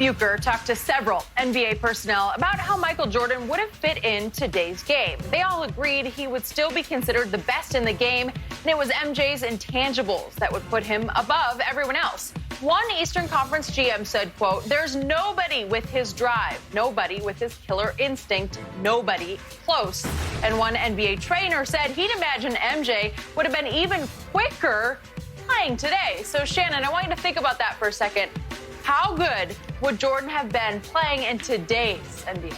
Bucher talked to several NBA personnel about how Michael Jordan would have fit in today's game. They all agreed he would still be considered the best in the game, and it was MJ's intangibles that would put him above everyone else. One Eastern Conference GM said, quote, "There's nobody with his drive, nobody with his killer instinct, nobody close." And one NBA trainer said he'd imagine MJ would have been even quicker playing today. So, Shannon, I want you to think about that for a second. How good would Jordan have been playing in today's NBA?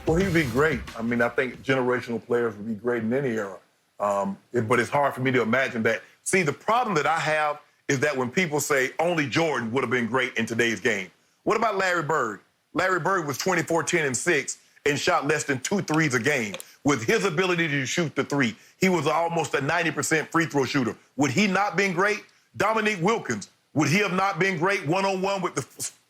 Well, he'd be great. I mean, I think generational players would be great in any era. But it's hard for me to imagine that. See, the problem that I have is that when people say only Jordan would have been great in today's game. What about Larry Bird? Larry Bird was 24, 10, and 6 and shot less than 2 threes a game. With his ability to shoot the three, he was almost a 90% free throw shooter. Would he not been great? Dominique Wilkins, would he have not been great one-on-one with the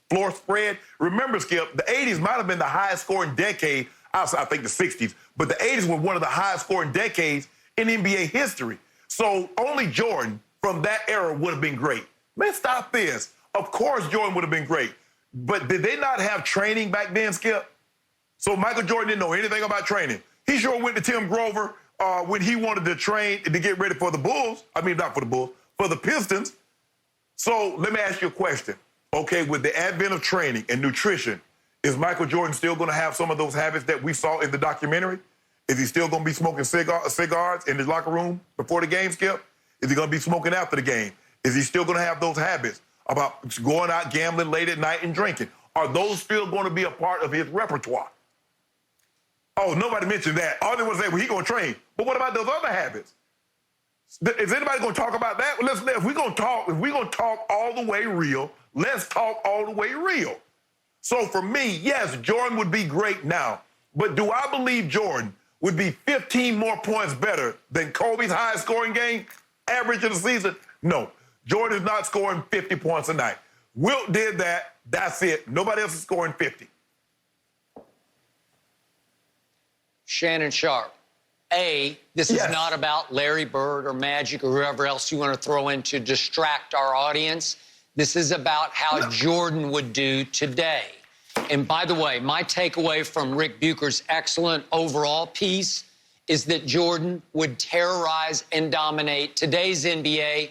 floor spread? Remember, Skip, the 80s might have been the highest scoring decade, I think the 60s, but the 80s were one of the highest scoring decades in NBA history. So only Jordan from that era would have been great. Man, stop this. Of course Jordan would have been great. But did they not have training back then, Skip? So Michael Jordan didn't know anything about training. He sure went to Tim Grover when he wanted to train to get ready for the Bulls. I mean, not for the Bulls, for the Pistons. So let me ask you a question. Okay, with the advent of training and nutrition, is Michael Jordan still going to have some of those habits that we saw in the documentary? Is he still going to be smoking cigars in his locker room before the game, Skip? Is he going to be smoking after the game? Is he still going to have those habits about going out gambling late at night and drinking? Are those still going to be a part of his repertoire? Oh, nobody mentioned that. All they want to say, well, he's going to train. But what about those other habits? Is anybody going to talk about that? Well, if we're going to talk all the way real, let's talk all the way real. So for me, yes, Jordan would be great now. But do I believe Jordan would be 15 more points better than Kobe's highest scoring game average of the season? No. Jordan is not scoring 50 points a night. Wilt did that. That's it. Nobody else is scoring 50. Shannon Sharp. This is not about Larry Bird or Magic or whoever else you want to throw in to distract our audience. This is about how Jordan would do today. And by the way, my takeaway from Rick Bucher's excellent overall piece is that Jordan would terrorize and dominate today's NBA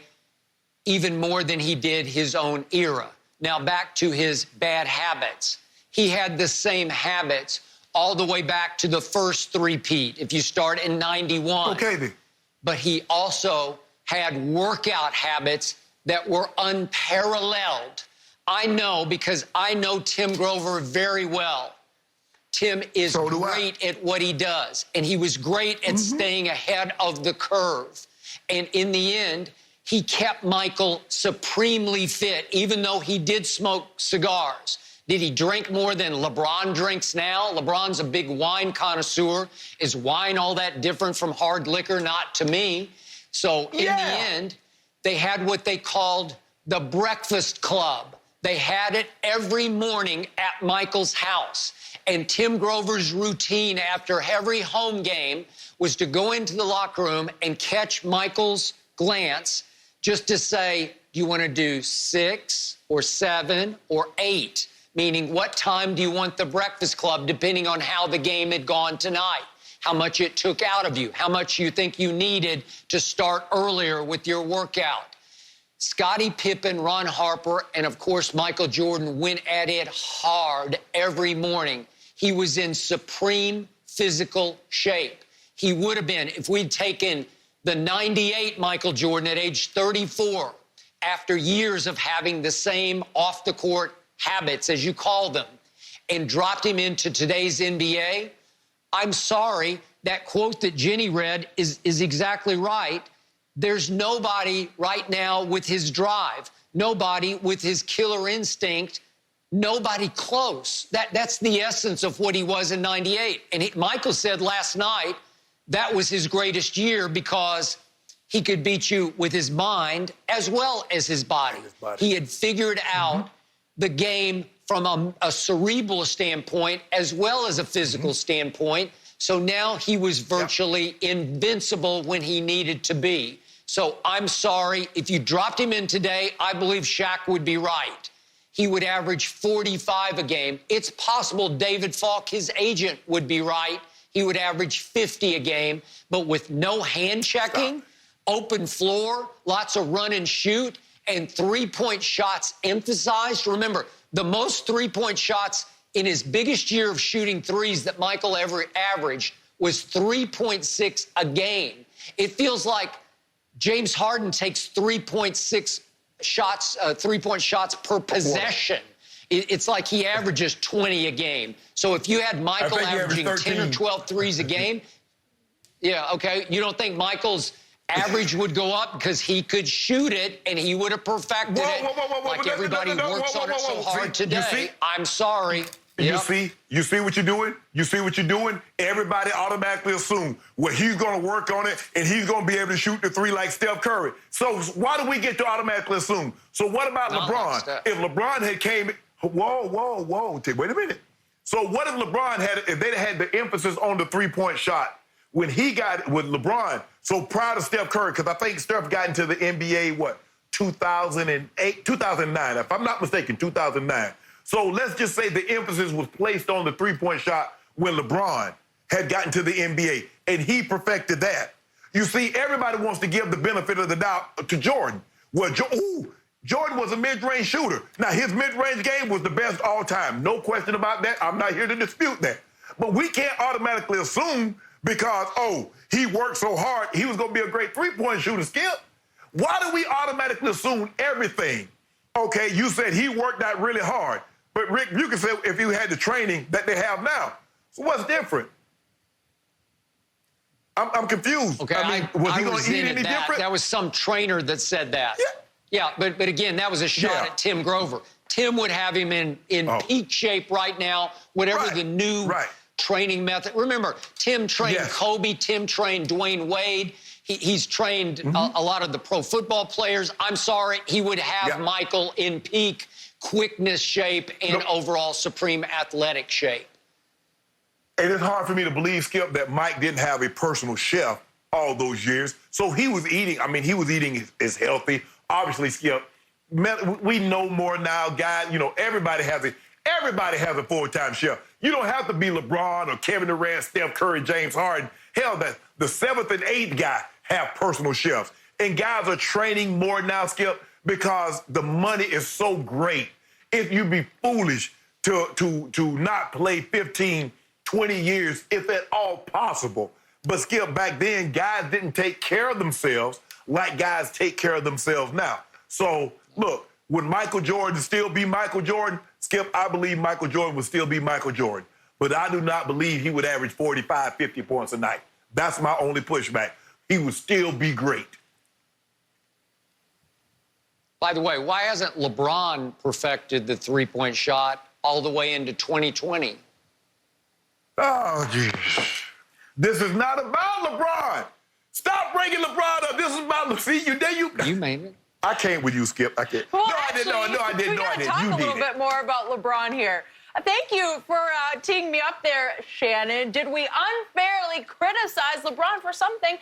even more than he did his own era. Now, back to his bad habits. He had the same habits all the way back to the first three-peat, if you start in 91. Okay, then. But he also had workout habits that were unparalleled. I know because I know Tim Grover very well. Tim is great at what he does, and he was great at staying ahead of the curve. And in the end, he kept Michael supremely fit, even though he did smoke cigars. Did he drink more than LeBron drinks now? LeBron's a big wine connoisseur. Is wine all that different from hard liquor? Not to me. So in the end, they had what they called the Breakfast Club. They had it every morning at Michael's house. And Tim Grover's routine after every home game was to go into the locker room and catch Michael's glance just to say, do you want to do 6 or 7 or 8? Meaning, what time do you want the Breakfast Club, depending on how the game had gone tonight, how much it took out of you, how much you think you needed to start earlier with your workout. Scottie Pippen, Ron Harper, and, of course, Michael Jordan went at it hard every morning. He was in supreme physical shape. He would have been, if we'd taken the 98 Michael Jordan at age 34, after years of having the same off-the-court habits, as you call them, and dropped him into today's NBA, I'm sorry, that quote that Jenny read is exactly right. There's nobody right now with his drive, nobody with his killer instinct, nobody close. That's the essence of what he was in 98. And Michael said last night that was his greatest year because he could beat you with his mind as well as his body. He had figured out the game from a cerebral standpoint as well as a physical standpoint. So now he was virtually invincible when he needed to be. So I'm sorry, if you dropped him in today, I believe Shaq would be right. he would average 45 a game. It's possible David Falk, his agent, would be right. He would average 50 a game. But with no hand checking, open floor, lots of run and shoot, and three-point shots emphasized. Remember, the most three-point shots in his biggest year of shooting threes that Michael ever averaged was 3.6 a game. It feels like James Harden takes 3.6 shots, three-point shots per possession. It's like he averages 20 a game. So if you had Michael averaging 10 or 12 threes a game, yeah, okay, you don't think Michael's average would go up because he could shoot it and he would have perfected it like everybody works on it so hard today. I'm sorry. You see what you're doing? You see what you're doing? Everybody automatically assume, well, he's going to work on it, and he's going to be able to shoot the three like Steph Curry. So why do we get to automatically assume? So what about LeBron? Like if LeBron had came, whoa, wait a minute. So what if LeBron had, if they'd had the emphasis on the three-point shot when he got with LeBron, so prior to Steph Curry, because I think Steph got into the NBA, 2008, 2009, if I'm not mistaken, 2009. So let's just say the emphasis was placed on the three-point shot when LeBron had gotten to the NBA, and he perfected that. You see, everybody wants to give the benefit of the doubt to Jordan. Well, Jordan was a mid-range shooter. Now, his mid-range game was the best all time. No question about that. I'm not here to dispute that. But we can't automatically assume because, he worked so hard, he was going to be a great three-point shooter, Skip. Why do we automatically assume everything? Okay, you said he worked out really hard. But, Rick, you can say if you had the training that they have now. So what's different? I'm confused. Okay, I mean, was he going to eat any that. different? That was some trainer that said that. Yeah, but again, that was a shot at Tim Grover. Tim would have him in peak shape right now, whatever the new training method. Remember, Tim trained Kobe, Tim trained Dwayne Wade. He's trained a lot of the pro football players. I'm sorry, he would have Michael in peak quickness shape and overall supreme athletic shape. And it's hard for me to believe, Skip, that Mike didn't have a personal chef all those years. So he was eating, he was eating as healthy. Obviously, Skip, we know more now, guys. Everybody has a full-time chef. You don't have to be LeBron or Kevin Durant, Steph Curry, James Harden. Hell, the 7th and 8th guy have personal chefs. And guys are training more now, Skip, because the money is so great. If you'd be foolish to not play 15, 20 years, if at all possible. But, Skip, back then, guys didn't take care of themselves like guys take care of themselves now. So, look, would Michael Jordan still be Michael Jordan? Skip, I believe Michael Jordan would still be Michael Jordan. But I do not believe he would average 45, 50 points a night. That's my only pushback. He would still be great. By the way, why hasn't LeBron perfected the three-point shot all the way into 2020? Oh, jeez. This is not about LeBron. Stop bringing LeBron up. This is about, see, you made it. I can't with you, Skip. I can't. Well, no, actually, I didn't. We got to talk a little bit more about LeBron here. Thank you for teeing me up there, Shannon. Did we unfairly criticize LeBron for something